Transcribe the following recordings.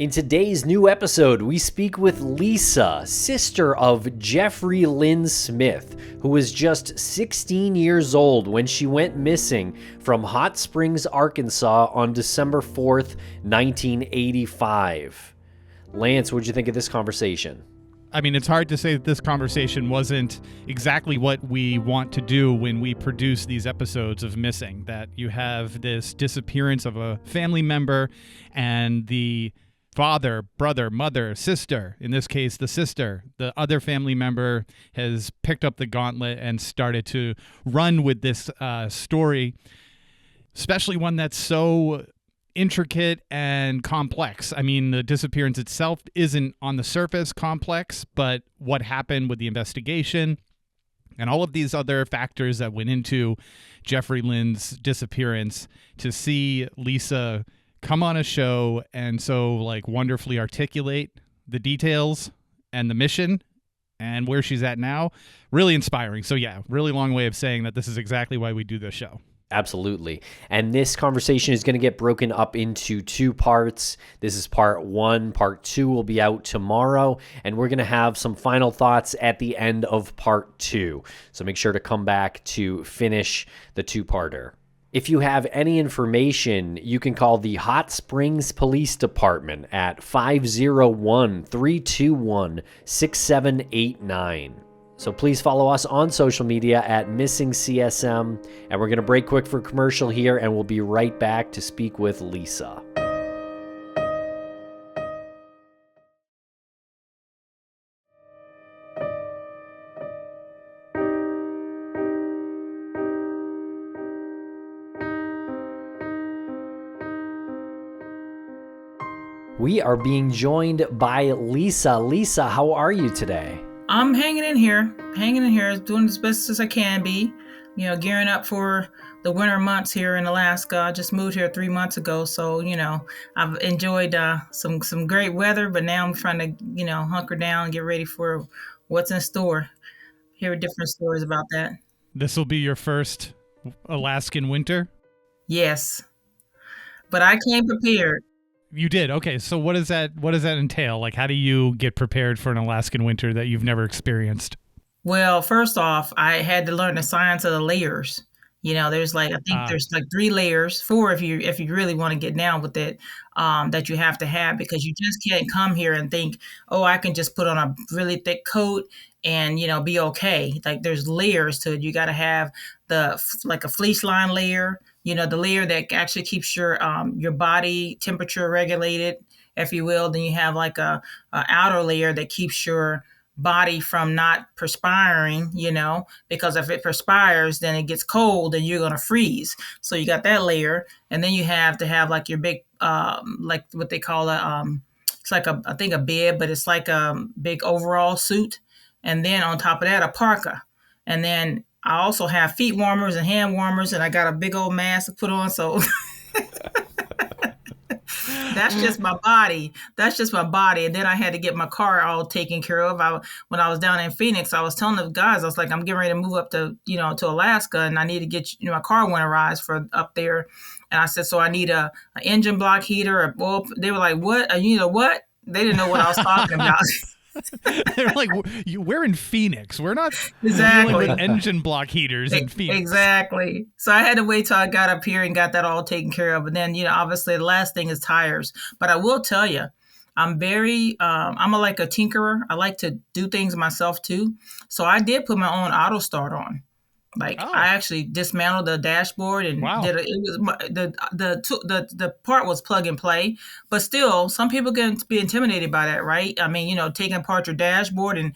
In today's new episode, we speak with Lisa, sister of Jeffrey Lynn Smith, who was just 16 years old when she went missing from Hot Springs, Arkansas on December 4th, 1985. Lance, what'd you think of this conversation? I mean, it's hard to say that this conversation wasn't exactly what we want to do when we produce these episodes of Missing, that you have this disappearance of a family member and the father, brother, mother, sister, in this case, the sister, the other family member has picked up the gauntlet and started to run with this story, especially one that's so intricate and complex. I mean, the disappearance itself isn't on the surface complex, but what happened with the investigation and all of these other factors that went into Jeffrey Lynn's disappearance, to see Lisa come on a show and so wonderfully articulate the details and the mission and where she's at now, really inspiring. So yeah, really long way of saying that this is exactly why we do this show. Absolutely. And this conversation is going to get broken up into two parts. This is part one. Part two will be out tomorrow, and we're going to have some final thoughts at the end of part two. So make sure to come back to finish the two-parter. If you have any information, you can call the Hot Springs Police Department at 501-321-6789. So please follow us on social media at MissingCSM, and we're going to break quick for commercial here, and we'll be right back to speak with Lisa. We are being joined by Lisa. Lisa, how are you today? I'm hanging in here, doing as best as I can be, gearing up for the winter months here in Alaska. I just moved here 3 months ago, so, I've enjoyed some great weather, but now I'm trying to, hunker down and get ready for what's in store. Hear different stories about that. This will be your first Alaskan winter? Yes, but I came prepared. You did? Okay, so what does that entail? How do you get prepared for an Alaskan winter that you've never experienced? Well, first off, I had to learn the science of the layers. There's I think there's 3 layers, 4 if you really want to get down with it, that you have to have, because you just can't come here and think, oh, I can just put on a really thick coat and, be okay. There's layers to it. You got to have a fleece line layer, the layer that actually keeps your body temperature regulated, if you will. Then you have a outer layer that keeps your body from not perspiring, because if it perspires, then it gets cold and you're going to freeze. So you got that layer. And then you have to have your big, what they call it's I think a bib, but it's like a big overall suit. And then on top of that, a parka. And then I also have feet warmers and hand warmers, and I got a big old mask to put on. So that's just my body. And then I had to get my car all taken care of. When I was down in Phoenix, I was telling the guys, I was like, I'm getting ready to move up to Alaska, and I need to get my car winterized for up there. And I said, so I need an engine block heater. They were like, what? You know what? They didn't know what I was talking about. They're like, we're in Phoenix. We're not exactly dealing with engine block heaters in Phoenix. Exactly. So I had to wait till I got up here and got that all taken care of. And then, obviously the last thing is tires. But I will tell you, I'm very, I'm a tinkerer. I like to do things myself too. So I did put my own auto start on. I actually dismantled the dashboard and did it. It was the part was plug and play, but still, some people can be intimidated by that, right? I mean, taking apart your dashboard and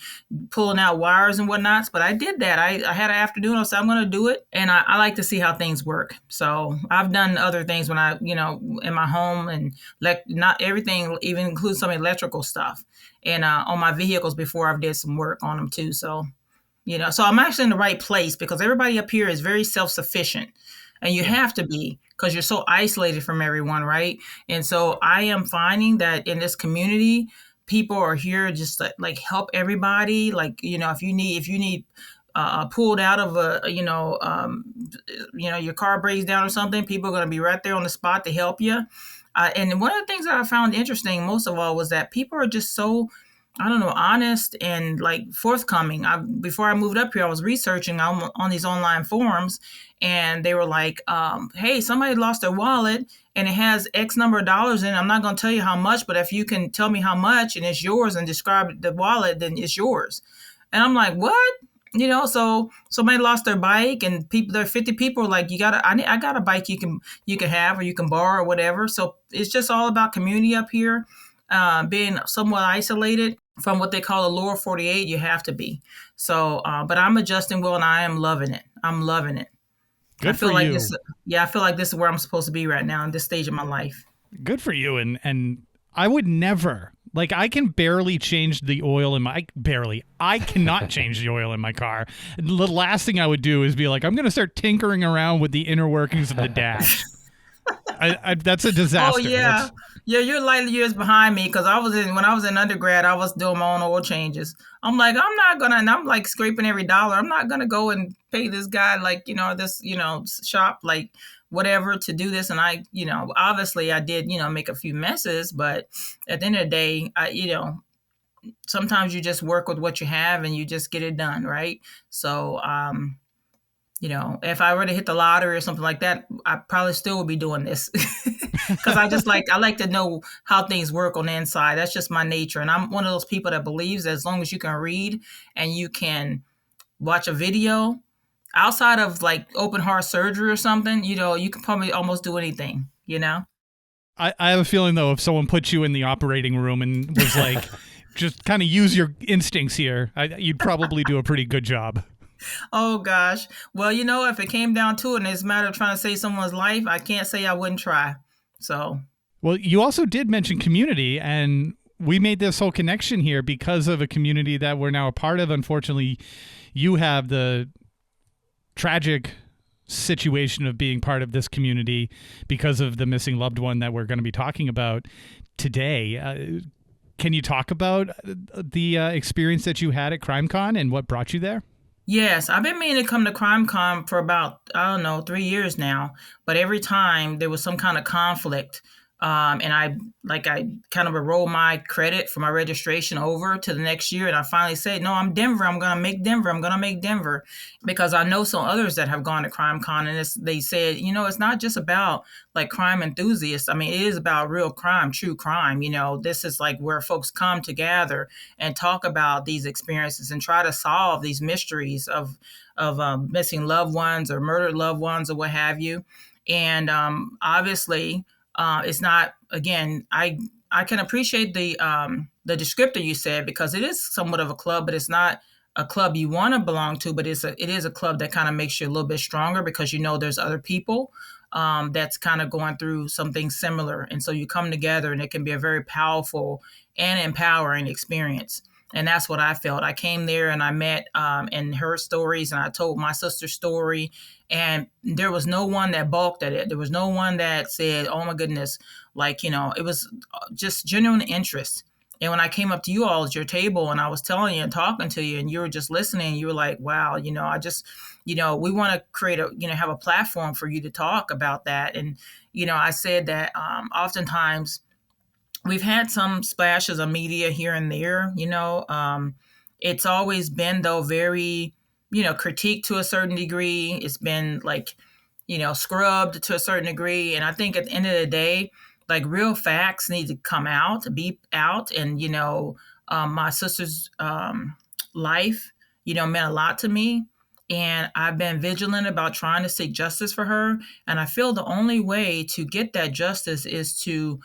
pulling out wires and whatnots. But I did that. I had an afternoon. I said I'm going to do it, and I like to see how things work. So I've done other things when I, in my home, and not everything, even includes some electrical stuff, and on my vehicles before I've did some work on them too. So. So I'm actually in the right place, because everybody up here is very self-sufficient, and you have to be, because you're so isolated from everyone, right? And so I am finding that in this community, people are here just to help everybody. If you need pulled out of your car breaks down or something, people are going to be right there on the spot to help you. And one of the things that I found interesting most of all was that people are just so, I don't know, honest and like forthcoming. Before I moved up here, I was researching on these online forums, and they were like, "Hey, somebody lost their wallet and it has X number of dollars in it. I'm not going to tell you how much, but if you can tell me how much and it's yours and describe the wallet, then it's yours." And I'm like, "What?" So somebody lost their bike, and there are 50 people like, I got a bike you can have or you can borrow or whatever. So it's just all about community up here, being somewhat isolated from what they call the lower 48. You have to be. So, but I'm adjusting well, and I am loving it. I'm loving it. I Good feel for like you. this. Yeah, I feel like this is where I'm supposed to be right now in this stage of my life. Good for you. And I would never, like, I can barely change the oil in my, I cannot change the oil in my car. The last thing I would do is be like, I'm going to start tinkering around with the inner workings of the dash. That's a disaster. Oh yeah, yeah. You're light years behind me because when I was in undergrad, I was doing my own oil changes. I'm like, I'm not gonna, and I'm like scraping every dollar. I'm not gonna go and pay this guy like this shop like whatever to do this. And I obviously I did make a few messes, but at the end of the day, sometimes you just work with what you have and you just get it done, right? So if I were to hit the lottery or something like that, I probably still would be doing this because I like to know how things work on the inside. That's just my nature. And I'm one of those people that believes that as long as you can read and you can watch a video outside of like open heart surgery or something, you can probably almost do anything. I have a feeling, though, if someone put you in the operating room and was like, just kind of use your instincts here, you'd probably do a pretty good job. Oh gosh. Well, if it came down to it and it's a matter of trying to save someone's life, I can't say I wouldn't try. So. Well, you also did mention community, and we made this whole connection here because of a community that we're now a part of. Unfortunately, you have the tragic situation of being part of this community because of the missing loved one that we're going to be talking about today. Can you talk about the experience that you had at CrimeCon and what brought you there? Yes, I've been meaning to come to CrimeCon for about, I don't know, 3 years now. But every time there was some kind of conflict, and I kind of rolled my credit for my registration over to the next year. And I finally said, no, I'm Denver. I'm going to make Denver. I'm going to make Denver because I know some others that have gone to CrimeCon, and they said, it's not just about like crime enthusiasts. I mean, it is about real crime, true crime. This is like where folks come to gather and talk about these experiences and try to solve these mysteries of missing loved ones or murdered loved ones or what have you. And obviously, it's not, again, I can appreciate the descriptor you said because it is somewhat of a club, but it's not a club you want to belong to, but it is a club that kind of makes you a little bit stronger because there's other people that's kind of going through something similar. And so you come together and it can be a very powerful and empowering experience. And that's what I felt. I came there and I met and heard stories, and I told my sister's story. And there was no one that balked at it. There was no one that said, oh my goodness, it was just genuine interest. And when I came up to you all at your table and I was telling you and talking to you and you were just listening, you were like, wow, I just, we want to create have a platform for you to talk about that. And, I said that oftentimes we've had some splashes of media here and there, it's always been though very, critiqued to a certain degree. It's been scrubbed to a certain degree. And I think at the end of the day, like real facts need to come out, be out. And, my sister's life, meant a lot to me. And I've been vigilant about trying to seek justice for her. And I feel the only way to get that justice is to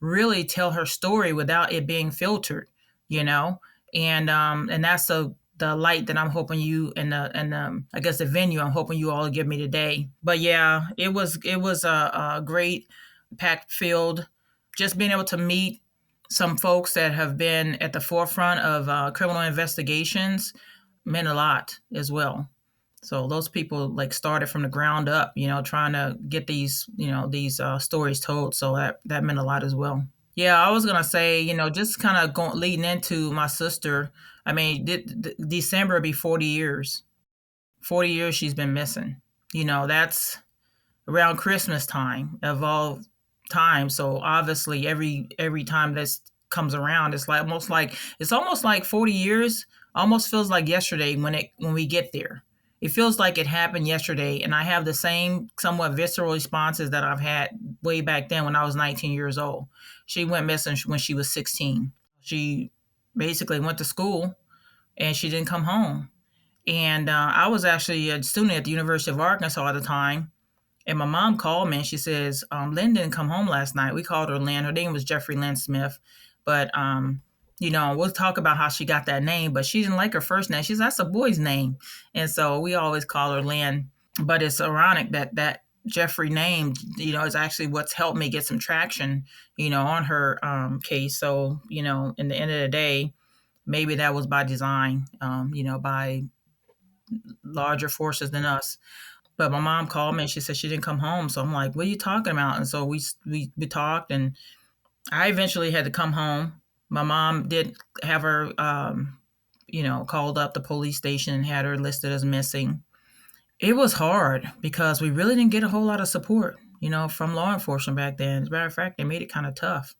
really tell her story without it being filtered, and that's the light that I'm hoping you and I guess the venue I'm hoping you all give me today. But yeah, it was a great packed field. Just being able to meet some folks that have been at the forefront of criminal investigations meant a lot as well. So those people started from the ground up, trying to get these stories told. So that meant a lot as well. Yeah, I was gonna say, just kind of going leading into my sister. I mean, December will be 40 years. 40 years she's been missing. That's around Christmas time of all time. So obviously every time this comes around, it's almost like 40 years. Almost feels like yesterday when we get there. It feels like it happened yesterday, and I have the same somewhat visceral responses that I've had way back then when I was 19 years old. She went missing when she was 16. She basically went to school and she didn't come home. And I was actually a student at the University of Arkansas at the time. And my mom called me and she says, Lynn didn't come home last night. We called her Lynn. Her name was Jeffrey Lynn Smith. But, we'll talk about how she got that name, but she didn't like her first name. She says, that's a boy's name. And so we always call her Lynn. But it's ironic that Jeffrey name, is actually what's helped me get some traction, on her case. So, in the end of the day, maybe that was by design, by larger forces than us. But my mom called me and she said she didn't come home. So I'm like, what are you talking about? And so we talked, and I eventually had to come home. My mom did have her, called up the police station and had her listed as missing. It was hard because we really didn't get a whole lot of support, from law enforcement back then. As a matter of fact, they made it kind of tough.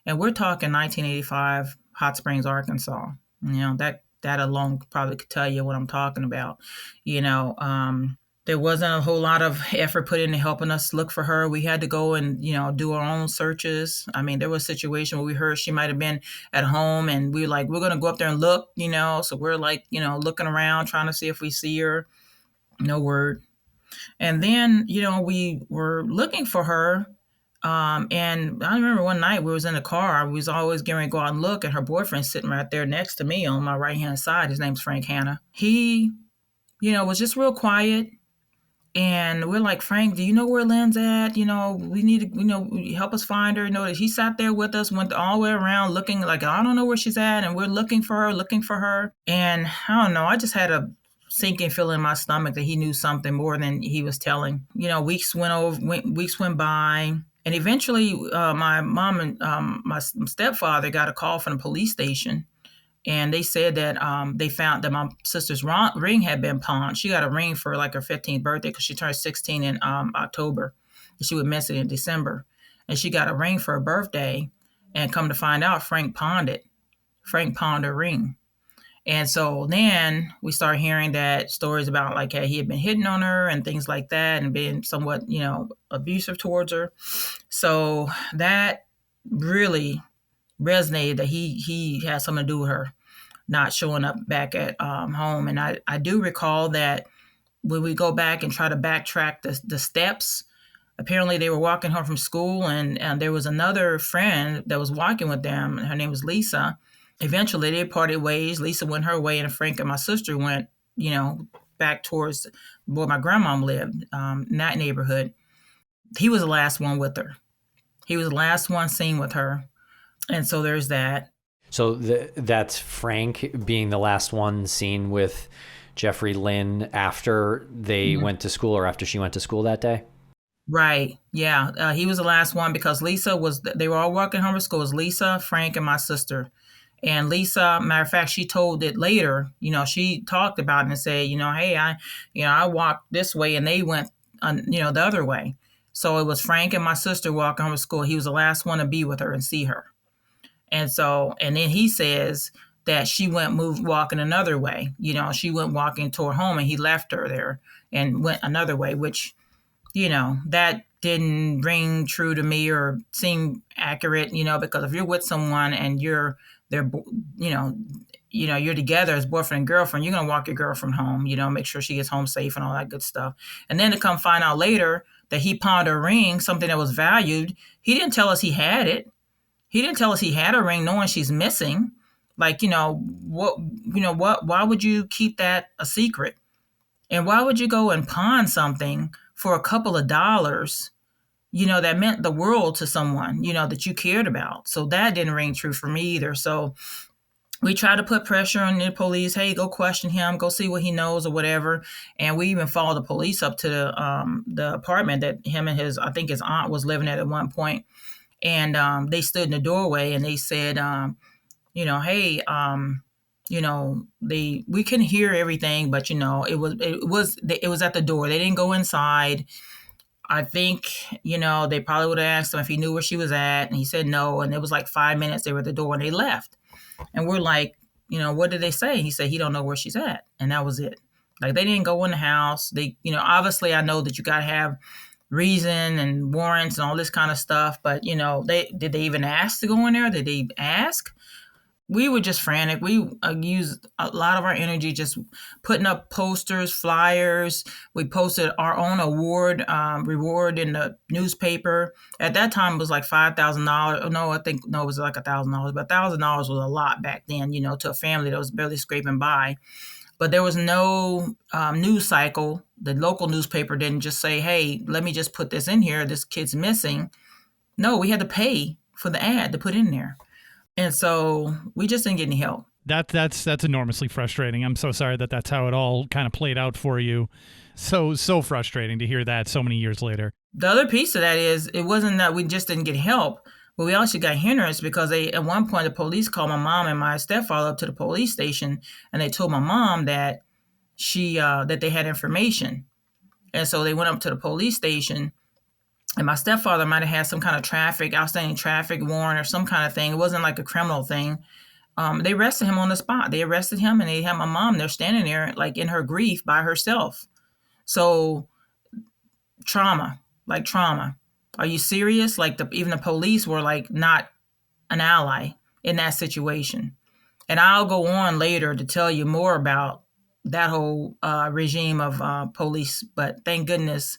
And we're talking 1985, Hot Springs, Arkansas. That alone probably could tell you what I'm talking about. There wasn't a whole lot of effort put into helping us look for her. We had to go and, do our own searches. I mean, there was a situation where we heard she might have been at home, and we were like, we're going to go up there and look, So we're like, looking around, trying to see if we see her. No word. And then, we were looking for her. And I remember one night we was in the car. We was always getting ready to go out and look, and her boyfriend's sitting right there next to me on my right-hand side. His name's Frank Hanna. He, was just real quiet. And we're like, Frank, do you know where Lynn's at? We need to, help us find her. He sat there with us, went all the way around looking like, I don't know where she's at. And we're looking for her. And I don't know, I just had a sinking feeling in my stomach that he knew something more than he was telling. Weeks went by. And eventually my mom and my stepfather got a call from the police station. And they said that they found that my sister's ring had been pawned. She got a ring for like her 15th birthday because she turned 16 in October. And she would miss it in December. And she got a ring for her birthday. And come to find out, Frank pawned it. Frank pawned her ring. And so then we started hearing that stories about like he had been hitting on her and things like that and being somewhat, abusive towards her. So that really resonated that he had something to do with her not showing up back at home. And I do recall that when we go back and try to backtrack the steps, apparently they were walking home from school, and there was another friend that was walking with them. Her name was Lisa. Eventually they parted ways. Lisa went her way, and Frank and my sister went, back towards where my grandmom lived, in that neighborhood. He was the last one with her. He was the last one seen with her. And so there's that. So that's Frank being the last one seen with Jeffrey Lynn after they went to school, or after she went to school that day? Right. Yeah. He was the last one because they were all walking home from school. It was Lisa, Frank, and my sister. And Lisa, matter of fact, she told it later, she talked about it and said, hey, I walked this way and they went, the other way. So it was Frank and my sister walking home from school. He was the last one to be with her and see her. And then he says that she went walking another way. She went walking toward home, and he left her there and went another way, which, that didn't ring true to me or seem accurate, because if you're with someone and you're together as boyfriend and girlfriend, you're going to walk your girlfriend home, make sure she gets home safe and all that good stuff. And then to come find out later that he pawned her ring, something that was valued, he didn't tell us he had it. He didn't tell us he had a ring knowing she's missing. Like, why would you keep that a secret? And why would you go and pawn something for a couple of dollars, that meant the world to someone, that you cared about? So that didn't ring true for me either. So we tried to put pressure on the police. Hey, go question him, go see what he knows or whatever. And we even followed the police up to the apartment that him and his aunt was living at one point. And they stood in the doorway and they said, hey, we couldn't hear everything, but it was at the door. They didn't go inside. I think, they probably would have asked him if he knew where she was at. And he said no. And it was like 5 minutes. They were at the door and they left. And we're like, what did they say? He said he don't know where she's at. And that was it. Like, they didn't go in the house. They, obviously I know that you got to have reason and warrants and all this kind of stuff. But, did they even ask to go in there? Did they ask? We were just frantic. We used a lot of our energy just putting up posters, flyers. We posted our own reward in the newspaper. At that time, it was like $5,000. No, it was like $1,000. But $1,000 was a lot back then, to a family that was barely scraping by. But there was no news cycle. The local newspaper didn't just say, hey, let me just put this in here. This kid's missing. No, we had to pay for the ad to put in there. And so we just didn't get any help. That's enormously frustrating. I'm so sorry that that's how it all kind of played out for you. So frustrating to hear that so many years later. The other piece of that is it wasn't that we just didn't get help, but we also got hindrance because at one point the police called my mom and my stepfather up to the police station, and they told my mom that that they had information. And so they went up to the police station. And my stepfather might have had some kind of outstanding traffic warrant or some kind of thing. It wasn't like a criminal thing. They arrested him on the spot. They arrested him and they had my mom there standing there like in her grief by herself. So trauma. Are you serious? Like even the police were like not an ally in that situation. And I'll go on later to tell you more about that whole regime of police. But thank goodness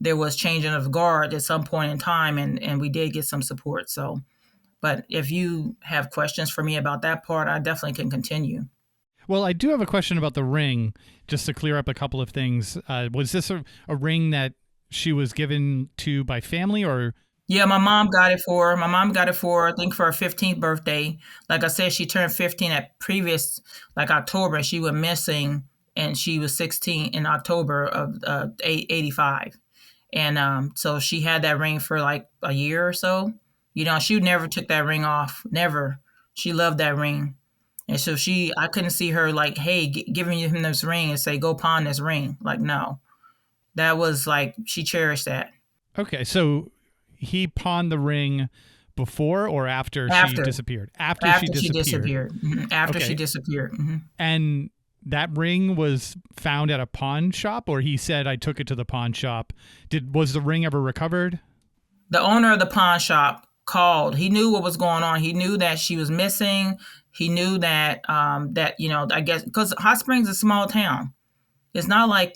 there was changing of guard at some point in time, and we did get some support. So, but if you have questions for me about that part, I definitely can continue. Well, I do have a question about the ring, just to clear up a couple of things. Was this a ring that she was given to by family or? Yeah, my mom got it for her. I think, for her 15th birthday. Like I said, she turned 15 at previous, like October. She went missing, and she was 16 in October of 85. And so she had that ring for like a year or so. She never took that ring off. Never. She loved that ring. And so I couldn't see her like, hey, giving him this ring and say, go pawn this ring. Like, no. That was like, she cherished that. Okay, so he pawned the ring before or after she disappeared? After she disappeared. Mm-hmm. After she disappeared. Mm-hmm. And that ring was found at a pawn shop, or he said, I took it to the pawn shop. Was the ring ever recovered? The owner of the pawn shop called. He knew what was going on. He knew that she was missing. He knew that, I guess, because Hot Springs is a small town. It's not like,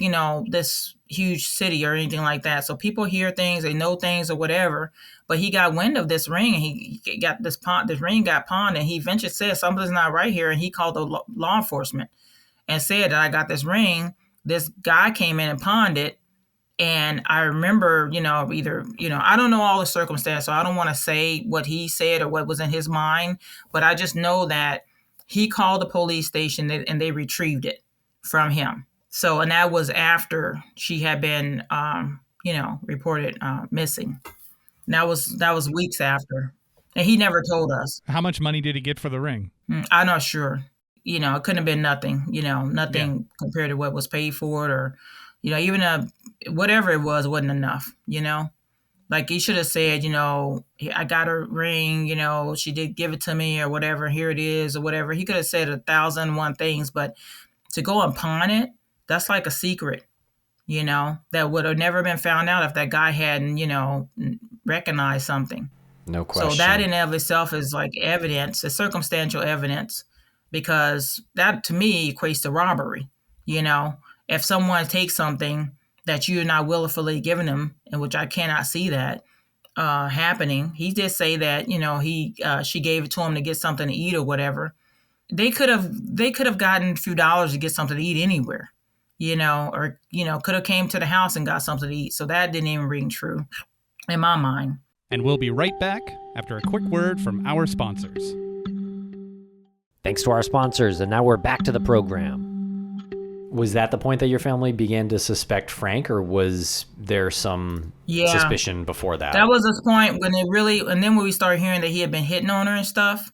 this huge city or anything like that. So people hear things, they know things or whatever. But he got wind of this ring, and he got this ring got pawned, and he eventually said something's not right here. And he called the law enforcement and said that I got this ring. This guy came in and pawned it. And I remember, I don't know all the circumstances, so I don't want to say what he said or what was in his mind, but I just know that he called the police station and they retrieved it from him. So, and that was after she had been, reported missing. And that was weeks after. And he never told us. How much money did he get for the ring? I'm not sure. It couldn't have been nothing, nothing compared to what was paid for it, or, even whatever it wasn't enough, Like he should have said, I got a ring, she did give it to me or whatever, here it is or whatever. He could have said 1,001 things, but to go and pawn it, that's like a secret, that would have never been found out if that guy hadn't, recognized something. No question. So that in and of itself is like evidence, it's circumstantial evidence, because that to me equates to robbery. If someone takes something that you're not willfully giving them, in which I cannot see that happening. He did say that, she gave it to him to get something to eat or whatever. They could have gotten a few dollars to get something to eat anywhere, or, could have came to the house and got something to eat. So that didn't even ring true in my mind. And we'll be right back after a quick word from our sponsors. Thanks to our sponsors, and now we're back to the program. Was that the point that your family began to suspect Frank, or was there some suspicion before that? That was the point when and then when we started hearing that he had been hitting on her and stuff,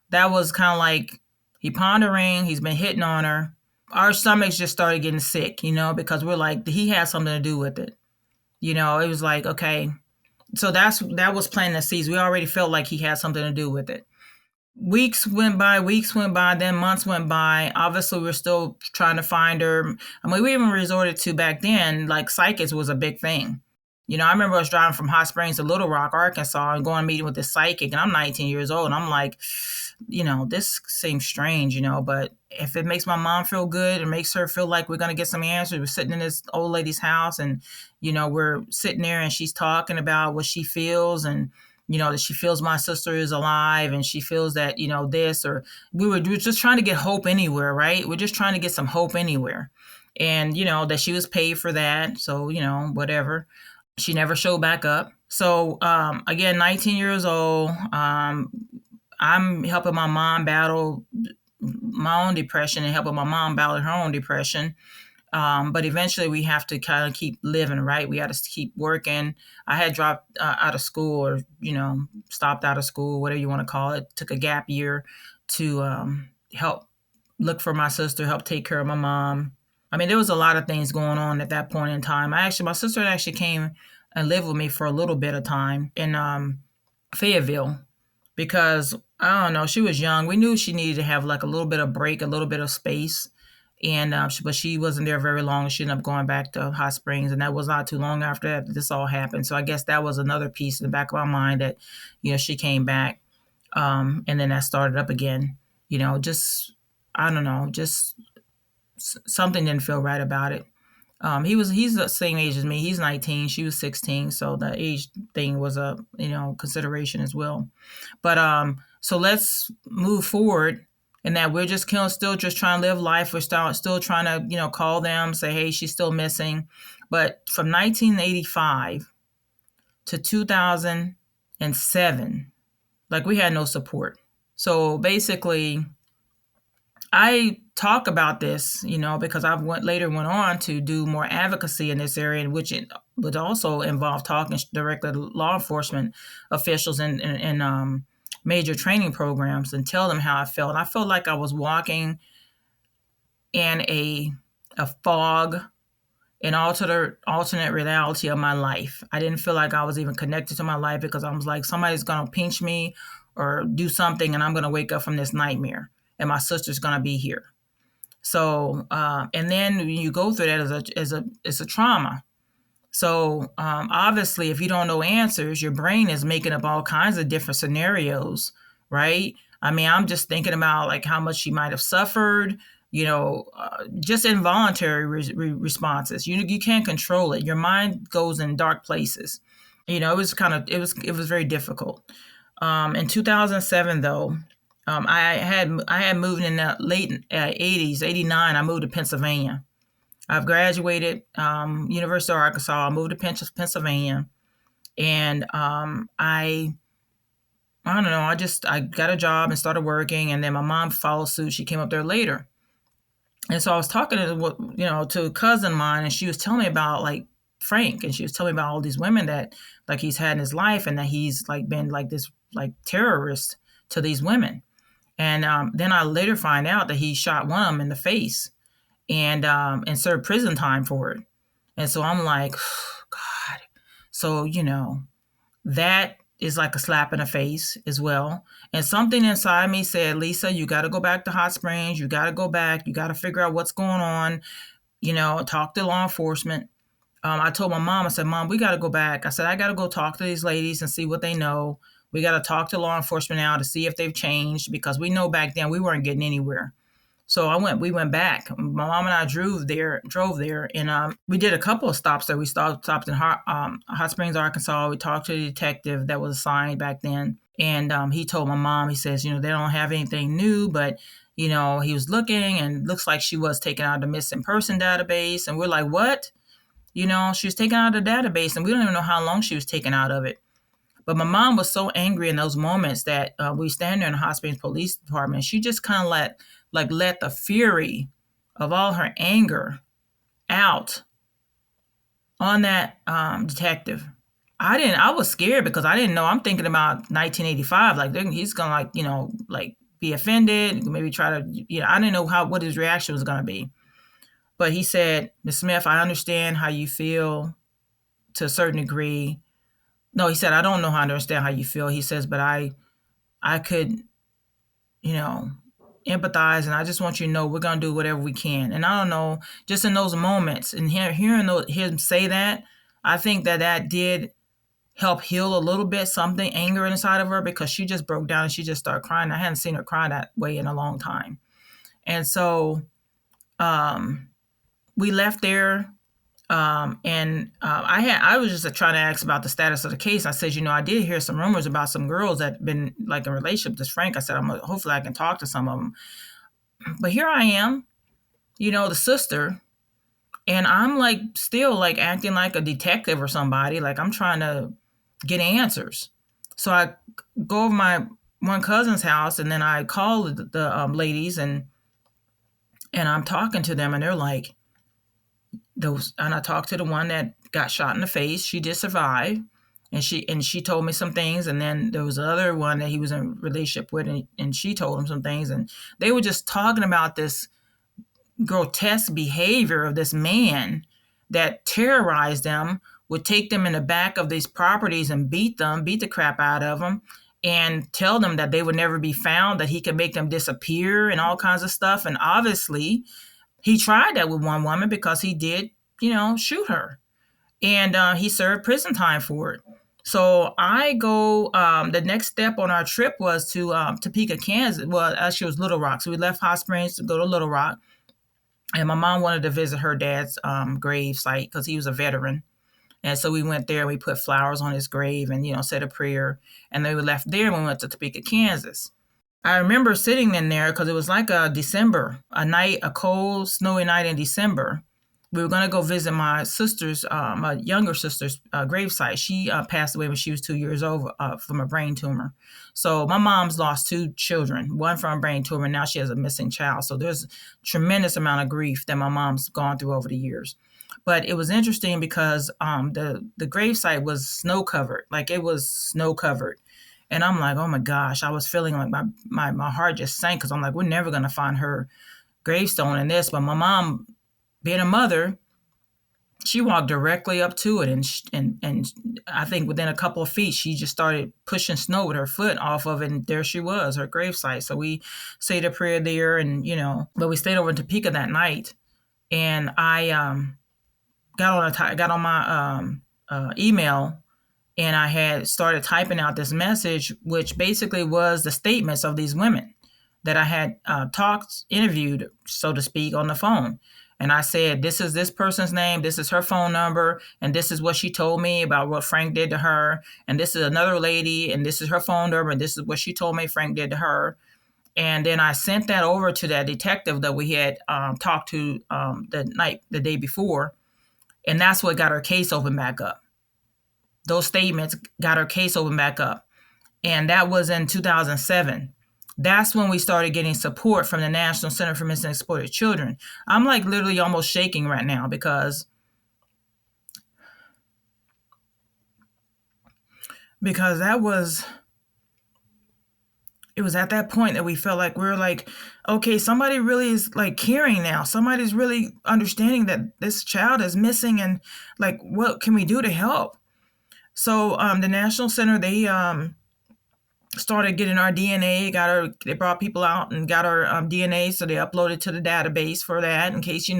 that was kind of like, he pawned a ring, he's been hitting on her. Our stomachs just started getting sick, because we're like, he had something to do with it. It was like, okay. So that was planting the seeds. We already felt like he had something to do with it. Weeks went by, then months went by. Obviously, we're still trying to find her. I mean, we even resorted to back then, like psychics was a big thing. I remember us driving from Hot Springs to Little Rock, Arkansas, and going meeting with this psychic. And I'm 19 years old, and I'm like, this seems strange, but if it makes my mom feel good and makes her feel like we're going to get some answers, we're sitting in this old lady's house and, we're sitting there and she's talking about what she feels and, that she feels my sister is alive and she feels that, this, or we were just trying to get hope anywhere, right? We're just trying to get some hope anywhere. And, that she was paid for that. So, whatever. She never showed back up. So, again, 19 years old, I'm helping my mom battle my own depression and helping my mom battle her own depression. But eventually we have to kind of keep living, right? We had to keep working. I had dropped out of school or, stopped out of school, whatever you want to call it, took a gap year to help look for my sister, help take care of my mom. I mean, there was a lot of things going on at that point in time. My sister actually came and lived with me for a little bit of time in Fayetteville because, I don't know, she was young. We knew she needed to have like a little bit of break, a little bit of space. And but she wasn't there very long. She ended up going back to Hot Springs, and that was not too long after that this all happened. So I guess that was another piece in the back of my mind that, she came back, and then that started up again. Just I don't know, just something didn't feel right about it. He's the same age as me. He's 19. She was 16. So the age thing was a consideration as well. But so let's move forward. And that we're just still just trying to live life. We're still trying to call them, say, hey, she's still missing. But from 1985 to 2007, like we had no support. So basically, I talk about this, because I later went on to do more advocacy in this area, in which it would also involve talking directly to law enforcement officials and major training programs and tell them how I felt. I felt like I was walking in a fog, an alternate reality of my life. I didn't feel like I was even connected to my life because I was like, somebody's going to pinch me or do something and I'm going to wake up from this nightmare and my sister's going to be here. So, and then you go through that as a trauma. So obviously, if you don't know answers, your brain is making up all kinds of different scenarios, right? I mean, I'm just thinking about like how much she might have suffered, just involuntary responses. You can't control it. Your mind goes in dark places. It was very difficult. In 2007, though, I had moved in the late 80s, 89. I moved to Pennsylvania. I've graduated University of Arkansas. I moved to Pennsylvania, and I don't know. I got a job and started working, and then my mom followed suit. She came up there later, and so I was talking to a cousin of mine, and she was telling me about like Frank, and she was telling me about all these women that like he's had in his life, and that he's like been like this like terrorist to these women, and then I later find out that he shot one of them in the face. And served prison time for it. And so I'm like, oh, God. So, that is like a slap in the face as well. And something inside me said, Lisa, you got to go back to Hot Springs. You got to go back. You got to figure out what's going on. Talk to law enforcement. I told my mom, I said, Mom, we got to go back. I said, I got to go talk to these ladies and see what they know. We got to talk to law enforcement now to see if they've changed, because we know back then we weren't getting anywhere. So we went back. My mom and I drove there, and we did a couple of stops there. We stopped in Hot Springs, Arkansas. We talked to the detective that was assigned back then, and he told my mom, he says, they don't have anything new, but he was looking, and looks like she was taken out of the missing person database, and we're like, what? She was taken out of the database, and we don't even know how long she was taken out of it. But my mom was so angry in those moments that we stand there in the Hot Springs Police Department. She just kind of let the fury of all her anger out on that detective. I was scared because I didn't know. I'm thinking about 1985. Like he's gonna be offended, maybe try to. I didn't know what his reaction was gonna be. But he said, Ms. Smith, I understand how you feel. to a certain degree. No, he said, I don't know how to understand how you feel. He says, but I could, you know, empathize, and I just want you to know we're gonna do whatever we can. And I don't know, just in those moments and hearing him say that, I think that did help heal a little bit something anger inside of her, because she just broke down and she just started crying. I hadn't seen her cry that way in a long time. And so we left there. I was just trying to ask about the status of the case. I said, I did hear some rumors about some girls that been like in relationship with Frank. I said, hopefully I can talk to some of them. But here I am, the sister, and I'm like still like acting like a detective or somebody. Like I'm trying to get answers. So I go over my one cousin's house, and then I call the ladies, and I'm talking to them, and they're like, and I talked to the one that got shot in the face. She did survive, and she told me some things. And then there was another one that he was in a relationship with, and she told him some things. And they were just talking about this grotesque behavior of this man that terrorized them, would take them in the back of these properties and beat the crap out of them, and tell them that they would never be found, that he could make them disappear and all kinds of stuff. And obviously, he tried that with one woman, because he did, shoot her. And he served prison time for it. So I go, the next step on our trip was to Topeka, Kansas. Well, actually, it was Little Rock. So we left Hot Springs to go to Little Rock. And my mom wanted to visit her dad's grave site, because he was a veteran. And so we went there, and we put flowers on his grave and, said a prayer. And then we left there, and we went to Topeka, Kansas. I remember sitting in there, because it was like a cold, snowy night in December. We were going to go visit my sister's, my younger sister's gravesite. She passed away when she was 2 years old from a brain tumor. So my mom's lost 2 children, one from a brain tumor, and now she has a missing child. So there's a tremendous amount of grief that my mom's gone through over the years. But it was interesting because the gravesite was snow covered, like it was snow covered. And I'm like, oh my gosh, I was feeling like my heart just sank, because I'm like, we're never going to find her gravestone in this. But my mom, being a mother, she walked directly up to it. And I think within a couple of feet, she just started pushing snow with her foot off of it. And there she was, her gravesite. So we said a prayer there, and, but we stayed over in Topeka that night. And I got on my email, and I had started typing out this message, which basically was the statements of these women that I had interviewed, so to speak, on the phone. And I said, this is this person's name, this is her phone number, and this is what she told me about what Frank did to her. And this is another lady, and this is her phone number, and this is what she told me Frank did to her. And then I sent that over to that detective that we had talked to the day before. And that's what got her case opened back up. Those statements got her case opened back up. And that was in 2007. That's when we started getting support from the National Center for Missing and Exploited Children. I'm like literally almost shaking right now, because it was at that point that we felt like we're like, okay, somebody really is like caring now. Somebody's really understanding that this child is missing, and like, what can we do to help? So the National Center, they started getting our DNA, they brought people out and got our DNA. So they uploaded to the database for that, in case,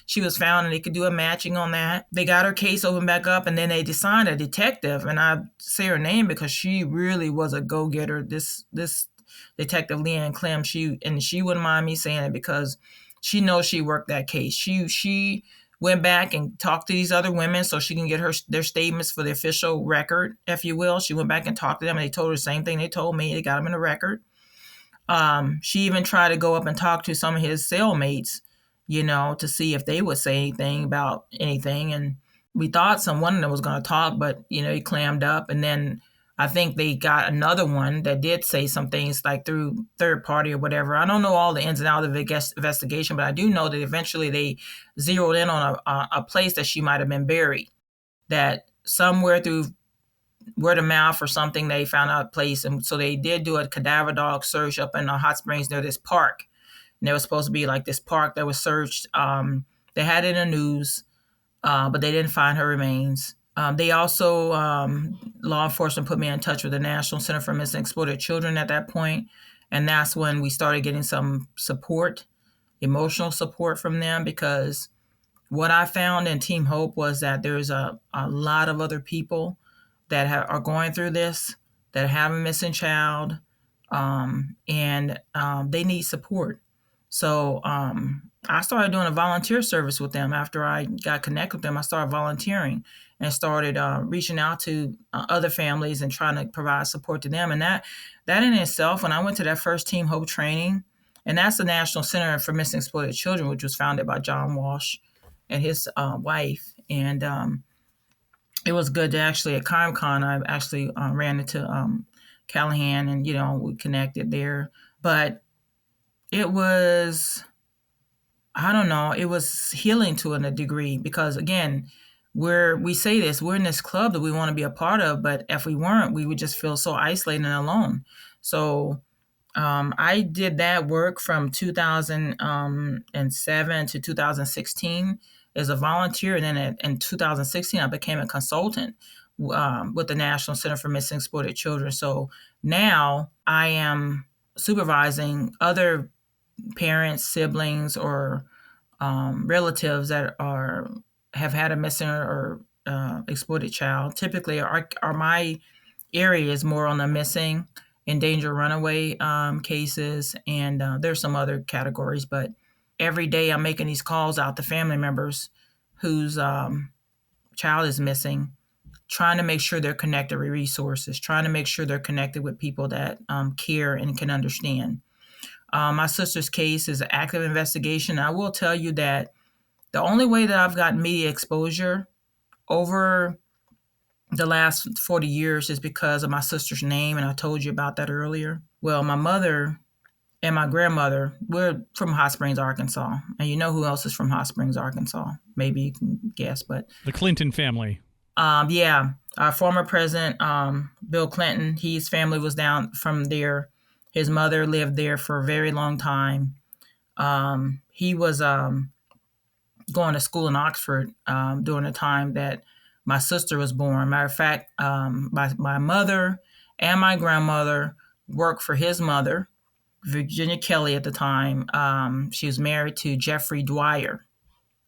she was found, and they could do a matching on that. They got her case opened back up, and then they assigned a detective, and I say her name because she really was a go-getter. This Detective Leanne Clem, she wouldn't mind me saying it, because she knows she worked that case. She went back and talked to these other women so she can get their statements for the official record, if you will. She went back and talked to them, and they told her the same thing they told me. They got them in the record. She even tried to go up and talk to some of his cellmates, to see if they would say anything about anything. And we thought one of them was going to talk, but, he clammed up. And then I think they got another one that did say some things, like through third party or whatever. I don't know all the ins and outs of the investigation, but I do know that eventually they zeroed in on a place that she might have been buried, that somewhere through word of mouth or something, they found out a place. And so they did do a cadaver dog search up in Hot Springs near this park. And there was supposed to be like this park that was searched. They had it in the news, but they didn't find her remains. They also, law enforcement put me in touch with the National Center for Missing and Exploited Children at that point, and that's when we started getting some support, emotional support from them, because what I found in Team Hope was that there's a lot of other people that are going through this, that have a missing child, and they need support. So I started doing a volunteer service with them. After I got connected with them, I started volunteering and started reaching out to other families and trying to provide support to them. And that in itself, when I went to that first Team Hope training, and that's the National Center for Missing and Exploited Children, which was founded by John Walsh and his wife. And it was good to actually, at CrimeCon, I actually ran into Callahan, and, we connected there. But it was, I don't know, it was healing to a degree, because again, we say this, we're in this club that we want to be a part of, but if we weren't, we would just feel so isolated and alone. So I did that work from 2007 to 2016 as a volunteer. And then in 2016, I became a consultant with the National Center for Missing and Exploited Children. So now I am supervising other parents, siblings, or relatives that have had a missing or exploited child. Typically, my area is more on the missing, endangered runaway cases, and there's some other categories. But every day I'm making these calls out to family members whose child is missing, trying to make sure they're connected with resources, trying to make sure they're connected with people that care and can understand. My sister's case is an active investigation. I will tell you that the only way that I've gotten media exposure over the last 40 years is because of my sister's name, and I told you about that earlier. Well, my mother and my grandmother, we're from Hot Springs, Arkansas. And you know who else is from Hot Springs, Arkansas? Maybe you can guess, but... The Clinton family. Yeah. Our former president, Bill Clinton, his family was down from there. His mother lived there for a very long time. He was going to school in Oxford during the time that my sister was born. Matter of fact, my mother and my grandmother worked for his mother, Virginia Kelly at the time. She was married to Jeffrey Dwyer.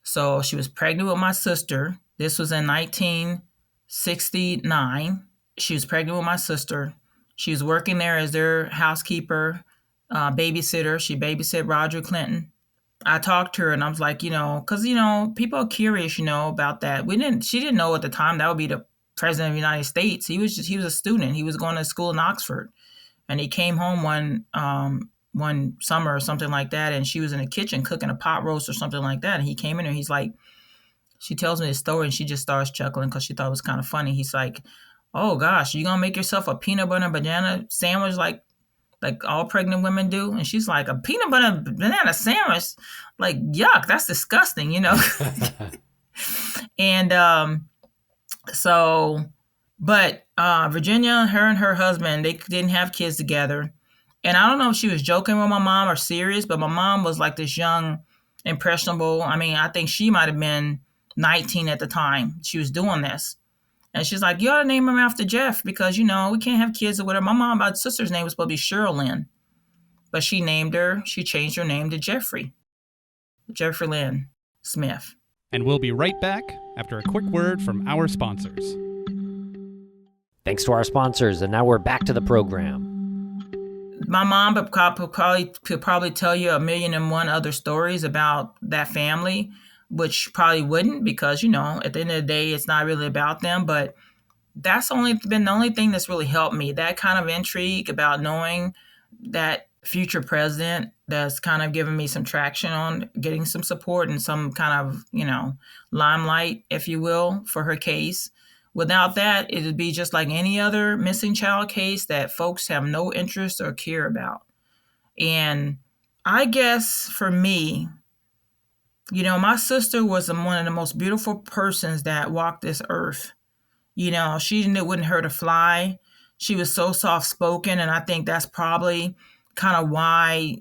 So she was pregnant with my sister. This was in 1969. She was pregnant with my sister. She was working there as their housekeeper, babysitter. She babysit Roger Clinton. I talked to her and I was like, because, people are curious, about that. She didn't know at the time that would be the president of the United States. He was a student. He was going to school in Oxford, and he came home one summer or something like that. And she was in the kitchen cooking a pot roast or something like that. And he came in and he's like, she tells me the story and she just starts chuckling because she thought it was kind of funny. He's like, oh gosh, you going to make yourself a peanut butter banana sandwich like all pregnant women do? And she's like, a peanut butter banana sandwich? Like, yuck, that's disgusting, And Virginia, her and her husband, they didn't have kids together. And I don't know if she was joking with my mom or serious, but my mom was like this young, impressionable. I mean, I think she might have been 19 at the time she was doing this. And she's like, you ought to name him after Jeff because, we can't have kids or whatever. My sister's name was supposed to be Cheryl Lynn. But she changed her name to Jeffrey Lynn Smith. And we'll be right back after a quick word from our sponsors. Thanks to our sponsors, and now we're back to the program. My mom could probably tell you 1,000,001 other stories about that family, which probably wouldn't because, at the end of the day, it's not really about them. But that's been the only thing that's really helped me. That kind of intrigue about knowing that future president that's kind of given me some traction on getting some support and some kind of, limelight, if you will, for her case. Without that, it would be just like any other missing child case that folks have no interest or care about. And I guess for me, my sister was one of the most beautiful persons that walked this earth. She wouldn't hurt a fly. She was so soft-spoken, and I think that's probably kind of why,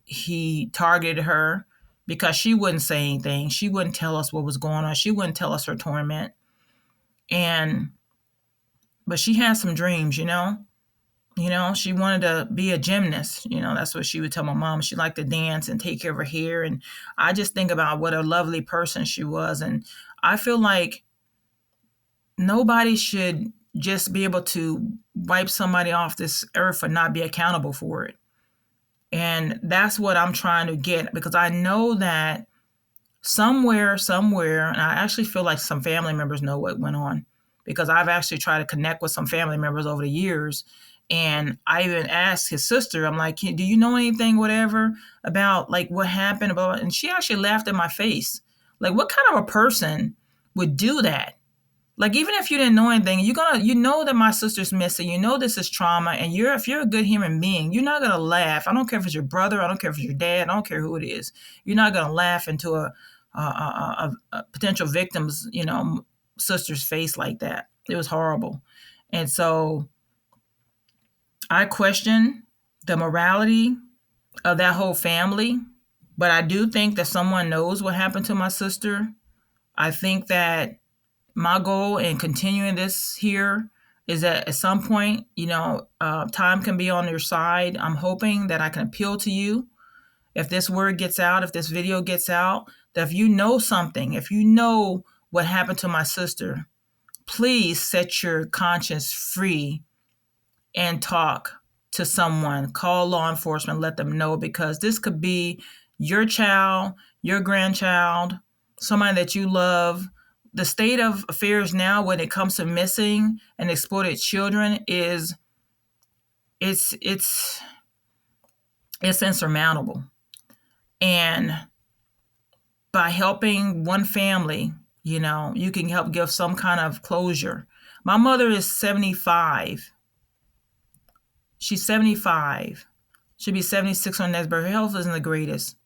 he targeted her, because she wouldn't say anything. She wouldn't tell us what was going on. She wouldn't tell us her torment. And but she had some dreams, she wanted to be a gymnast. That's what she would tell my mom. She liked to dance and take care of her hair. And I just think about what a lovely person she was. And I feel like nobody should just be able to wipe somebody off this earth and not be accountable for it. And that's what I'm trying to get, because I know that somewhere, and I actually feel like some family members know what went on, because I've actually tried to connect with some family members over the years. And I even asked his sister, I'm like, do you know anything, whatever, about like what happened? And she actually laughed in my face. Like, what kind of a person would do that? Like, even if you didn't know anything, you know that my sister's missing, this is trauma, and if you're a good human being, you're not gonna laugh. I don't care if it's your brother, I don't care if it's your dad, I don't care who it is. You're not gonna laugh into a potential victim's, sister's face like that. It was horrible. And so I question the morality of that whole family, but I do think that someone knows what happened to my sister. I think that my goal in continuing this here is that at some point, time can be on your side. I'm hoping that I can appeal to you. If this word gets out, if this video gets out, that if you know something, if you know what happened to my sister, please set your conscience free and talk to someone. Call law enforcement, let them know, because this could be your child, your grandchild, somebody that you love. The state of affairs now when it comes to missing and exploited children is it's insurmountable. And by helping one family, you can help give some kind of closure. My mother is 75. She's 75. She'll be 76 on next birthday. Her health isn't the greatest.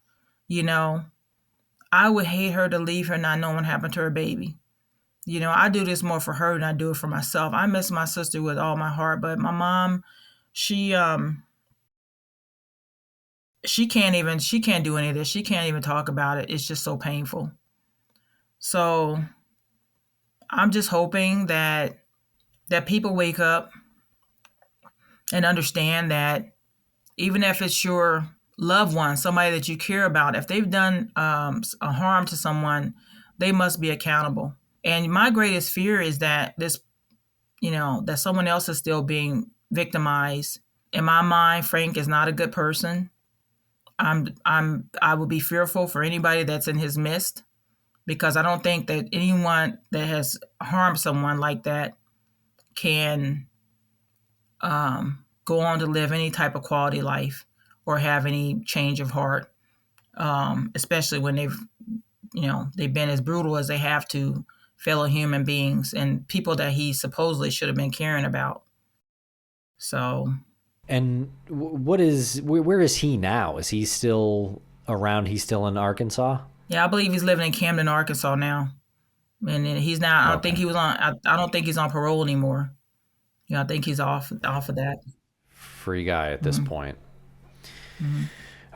I would hate her to leave her not knowing what happened to her baby. I do this more for her than I do it for myself. I miss my sister with all my heart, but my mom, she can't do any of this. She can't even talk about it. It's just so painful. So I'm just hoping that people wake up and understand that even if it's your loved one, somebody that you care about, if they've done a harm to someone, they must be accountable. And my greatest fear is that that someone else is still being victimized. In my mind, Frank is not a good person. I would be fearful for anybody that's in his midst, because I don't think that anyone that has harmed someone like that can go on to live any type of quality life or have any change of heart, especially when they've been as brutal as they have to fellow human beings and people that he supposedly should have been caring about. So. And where is he now? Is he still around? He's still in Arkansas? Yeah, I believe he's living in Camden, Arkansas now. And he's not, I don't think he was on, I don't think he's on parole anymore. I think he's off of that. Free guy at this point. Mm-hmm.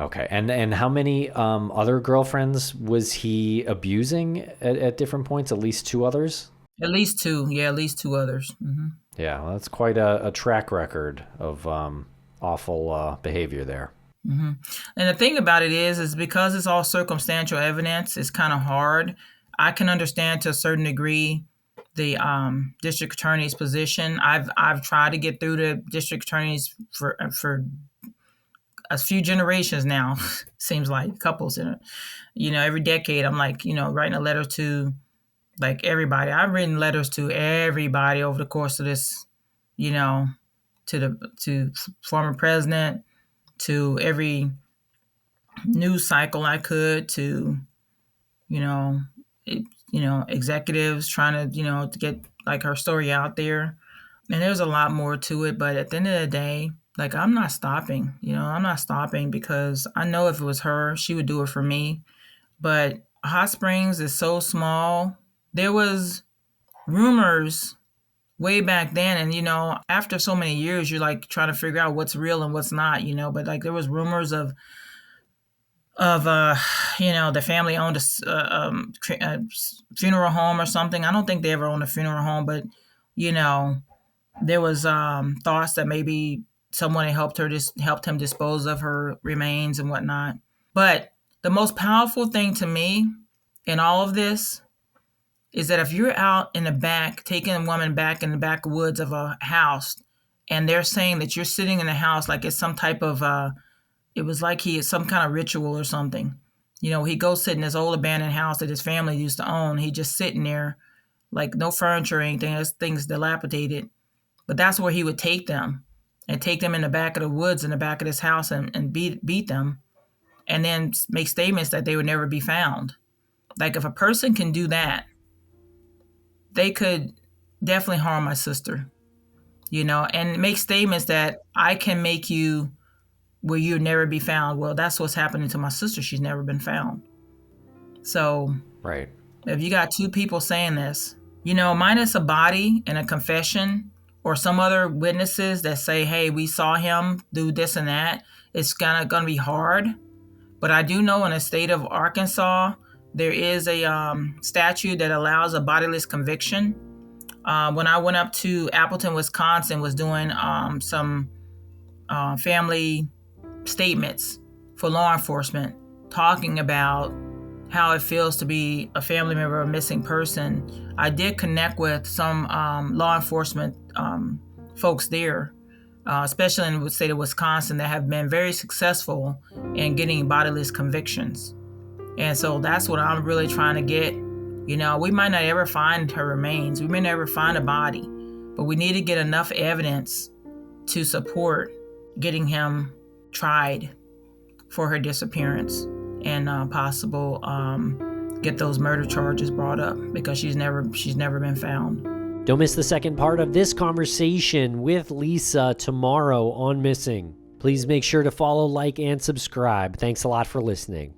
Okay. And how many other girlfriends was he abusing at different points? At least two others? At least two. Yeah, at least two others. Mm-hmm. Yeah, well, that's quite a track record of awful behavior there. Mm-hmm. And the thing about it is because it's all circumstantial evidence, it's kind of hard. I can understand to a certain degree the district attorney's position. I've tried to get through the district attorneys for a few generations now. Seems like couples in it. Every decade I'm like, writing a letter to like everybody. I've written letters to everybody over the course of this, to former president, to every news cycle I could, to executives trying to get like her story out there. And there's a lot more to it, but at the end of the day, like I'm not stopping. I'm not stopping because I know if it was her, she would do it for me. But Hot Springs is so small. There was rumors way back then, and after so many years, you're like trying to figure out what's real and what's not, but like there was rumors of of the family owned a funeral home or something. I don't think they ever owned a funeral home, but there was thoughts that maybe someone had helped him dispose of her remains and whatnot. But the most powerful thing to me in all of this is that if you're out in the back, taking a woman back in the backwoods of a house, and they're saying that you're sitting in the house like it's some type of, it was like he is some kind of ritual or something. He goes sit in this old abandoned house that his family used to own. He just sitting there, like no furniture or anything. This thing's dilapidated. But that's where he would take them and take them in the back of the woods in the back of this house and beat them, and then make statements that they would never be found. Like if a person can do that, they could definitely harm my sister, and make statements that I can make you where you'll never be found. Well, that's what's happening to my sister. She's never been found. So Right. if you got two people saying this, minus a body and a confession or some other witnesses that say, hey, we saw him do this and that, it's gonna be hard. But I do know in the state of Arkansas, there is a statute that allows a bodiless conviction. When I went up to Appleton, Wisconsin, was doing some family statements for law enforcement, talking about how it feels to be a family member of a missing person. I did connect with some law enforcement folks there, especially in the state of Wisconsin, that have been very successful in getting bodiless convictions. And so that's what I'm really trying to get. We might not ever find her remains. We may never find a body, but we need to get enough evidence to support getting him tried for her disappearance and possible get those murder charges brought up, because she's never been found. Don't miss the second part of this conversation with Lisa tomorrow on Missing. Please make sure to follow, like, and subscribe. Thanks a lot for listening.